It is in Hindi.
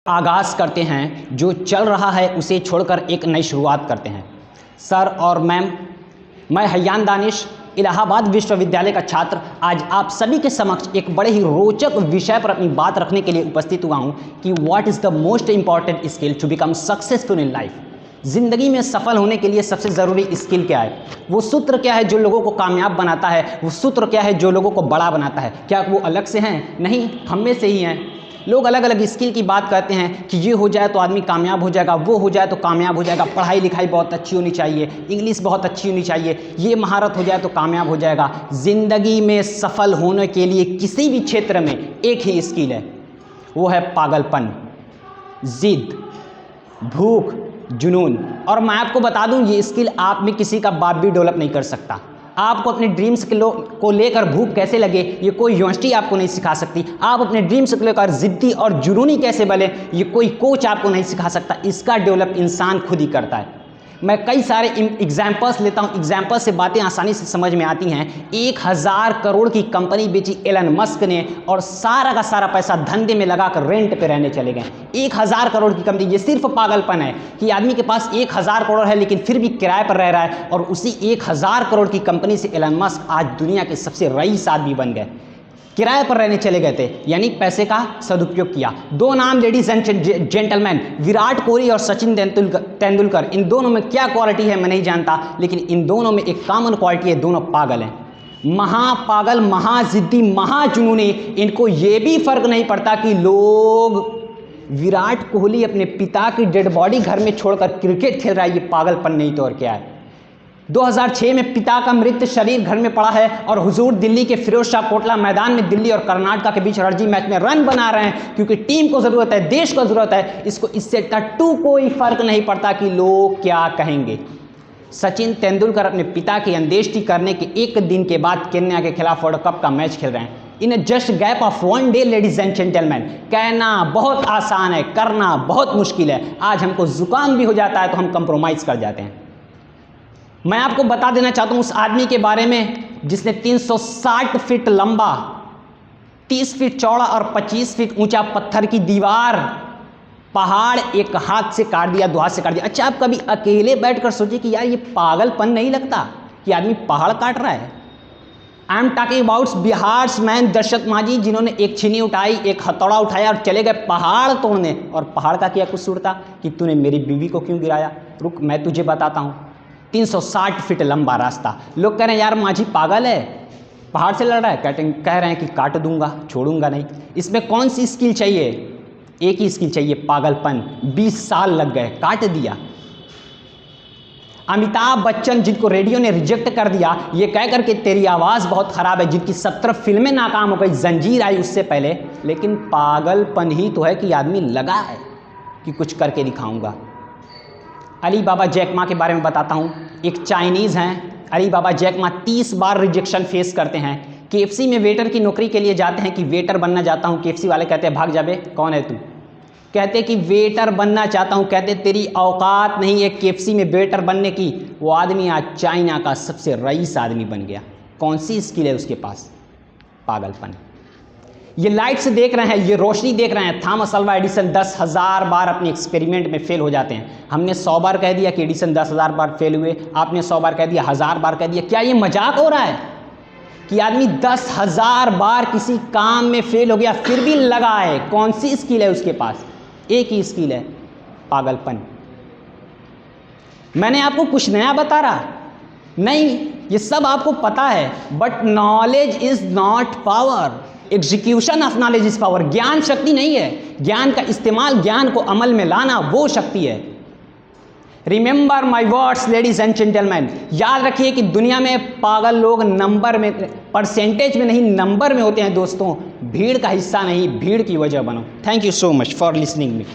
आगाज़ करते हैं, जो चल रहा है उसे छोड़कर एक नई शुरुआत करते हैं। सर और मैम, मैं हयान दानिश, इलाहाबाद विश्वविद्यालय का छात्र, आज आप सभी के समक्ष एक बड़े ही रोचक विषय पर अपनी बात रखने के लिए उपस्थित हुआ हूँ कि what is the most important skill to become successful in life. ज़िंदगी में सफल होने के लिए सबसे ज़रूरी स्किल क्या है? वो सूत्र क्या है जो लोगों को कामयाब बनाता है? वो सूत्र क्या है जो लोगों को बड़ा बनाता है? क्या वो अलग से हैं? नहीं, हम में से ही हैं। लोग अलग अलग स्किल की बात करते हैं कि ये हो जाए तो आदमी कामयाब हो जाएगा, वो हो जाए तो कामयाब हो जाएगा, पढ़ाई लिखाई बहुत अच्छी होनी चाहिए, इंग्लिश बहुत अच्छी होनी चाहिए, ये महारत हो जाए तो कामयाब हो जाएगा। ज़िंदगी में सफल होने के लिए किसी भी क्षेत्र में एक ही स्किल है, वो है पागलपन, जिद, भूख, जुनून। और मैं आपको बता दूं, ये स्किल आप में किसी का बाप भी डेवलप नहीं कर सकता। आपको अपने ड्रीम्स को लेकर भूख कैसे लगे, ये कोई यूनिवर्सिटी आपको नहीं सिखा सकती। आप अपने ड्रीम्स को लेकर जिद्दी और जुनूनी कैसे बने, ये कोई कोच आपको नहीं सिखा सकता। इसका डेवलप इंसान खुद ही करता है। मैं कई सारे एग्जाम्पल्स लेता हूँ, एग्जाम्पल से बातें आसानी से समझ में आती हैं। 1000 करोड़ की कंपनी बेची एलन मस्क ने और सारा का सारा पैसा धंधे में लगाकर रेंट पे रहने चले गए। 1000 करोड़ की कंपनी, ये सिर्फ पागलपन है कि आदमी के पास 1000 करोड़ है लेकिन फिर भी किराए पर रह रहा है। और उसी 1000 करोड़ की कंपनी से एलन मस्क आज दुनिया के सबसे रईस आदमी बन गए। किराए पर रहने चले गए थे, यानी पैसे का सदुपयोग किया। दो नाम ladies and gentleman, Virat Kohli और सचिन तेंदुलकर। इन दोनों में क्या क्वालिटी है मैं नहीं जानता, लेकिन इन दोनों में एक कॉमन क्वालिटी है, दोनों पागल हैं। महापागल, महाजिद्दी, महाजुनूनी। इनको ये भी फर्क नहीं पड़ता कि लोग विराट कोहली अपने पिता की डेड बॉडी घर में छोड़कर क्रिकेट खेल रहा है। ये पागलपन नहीं तो और क्या है। 2006 में पिता का मृत शरीर घर में पड़ा है और हुजूर दिल्ली के फिरोज शाह कोटला मैदान में दिल्ली और कर्नाटका के बीच रणजी मैच में रन बना रहे हैं क्योंकि टीम को ज़रूरत है, देश को ज़रूरत है। इसको इससे टट्टू कोई फर्क नहीं पड़ता कि लोग क्या कहेंगे। सचिन तेंदुलकर अपने पिता की अंत्येष्टि करने के एक दिन के बाद केन्या के खिलाफ वर्ल्ड कप का मैच खेल रहे हैं। In just gap of 1 day ladies and gentleman. कहना बहुत आसान है, करना बहुत मुश्किल है। आज हमको जुकाम भी हो जाता है तो हम कंप्रोमाइज़ कर जाते हैं। मैं आपको बता देना चाहता हूं उस आदमी के बारे में जिसने 360 फीट लंबा, 30 फीट चौड़ा और 25 फीट ऊंचा पत्थर की दीवार, पहाड़ एक हाथ से काट दिया, दो हाथ से काट दिया। अच्छा, आप कभी अकेले बैठकर सोचिए कि यार ये पागलपन नहीं लगता कि आदमी पहाड़ काट रहा है। I am talking about Bihar's man Dashrath Manjhi, जिन्होंने एक छीनी उठाई, एक हथौड़ा उठाया और चले गए पहाड़ तोड़ने। और पहाड़ का क्या कसूर था कि तूने मेरी बीवी को क्यों गिराया? रुक, मैं तुझे बताता हूँ। 360 फीट लंबा रास्ता। लोग कह रहे हैं यार माझी पागल है, पहाड़ से लड़ रहा है। कह रहे हैं कि काट दूंगा, छोड़ूंगा नहीं। इसमें कौन सी स्किल चाहिए? एक ही स्किल चाहिए, पागलपन। 20 साल लग गए, काट दिया। अमिताभ बच्चन, जिनको रेडियो ने रिजेक्ट कर दिया ये कह करके तेरी आवाज़ बहुत ख़राब है, जिनकी 17 फिल्में नाकाम हो गई, जंजीर आई उससे पहले, लेकिन पागलपन ही तो है कि आदमी लगा है कि कुछ करके दिखाऊंगा। अली बाबा जैक मा के बारे में बताता हूँ। एक चाइनीज़ हैं अली बाबा जैक मा, 30 बार रिजेक्शन फेस करते हैं। केएफसी में वेटर की नौकरी के लिए जाते हैं कि वेटर बनना चाहता हूँ। केएफसी वाले कहते हैं भाग जा बे, कौन है तू? कहते कि वेटर बनना चाहता हूँ। कहते तेरी औकात नहीं है केएफसी में वेटर बनने की। वो आदमी आज चाइना का सबसे रईस आदमी बन गया। कौन सी स्किल है उसके पास? पागलपन। ये लाइट्स देख रहे हैं, ये रोशनी देख रहे हैं। थॉमस अल्वा एडिसन 10,000 बार अपने एक्सपेरिमेंट में फेल हो जाते हैं। हमने 100 बार कह दिया कि एडिसन 10,000 बार फेल हुए, आपने 100 बार कह दिया, 1000 बार कह दिया। क्या ये मजाक हो रहा है कि आदमी 10,000 बार किसी काम में फेल हो गया फिर भी लगा है? कौन सी स्किल है उसके पास? एक ही स्किल है, पागलपन। मैंने आपको कुछ नया बता रहा नहीं, ये सब आपको पता है। But knowledge is not power, execution of knowledge is power. ज्ञान शक्ति नहीं है, ज्ञान का इस्तेमाल, ज्ञान को अमल में लाना वो शक्ति है। Remember my words ladies and gentleman. याद रखिए कि दुनिया में पागल लोग नंबर में, परसेंटेज में नहीं, नंबर में होते हैं दोस्तों। भीड़ का हिस्सा नहीं, भीड़ की वजह बनो। Thank you so much for listening me.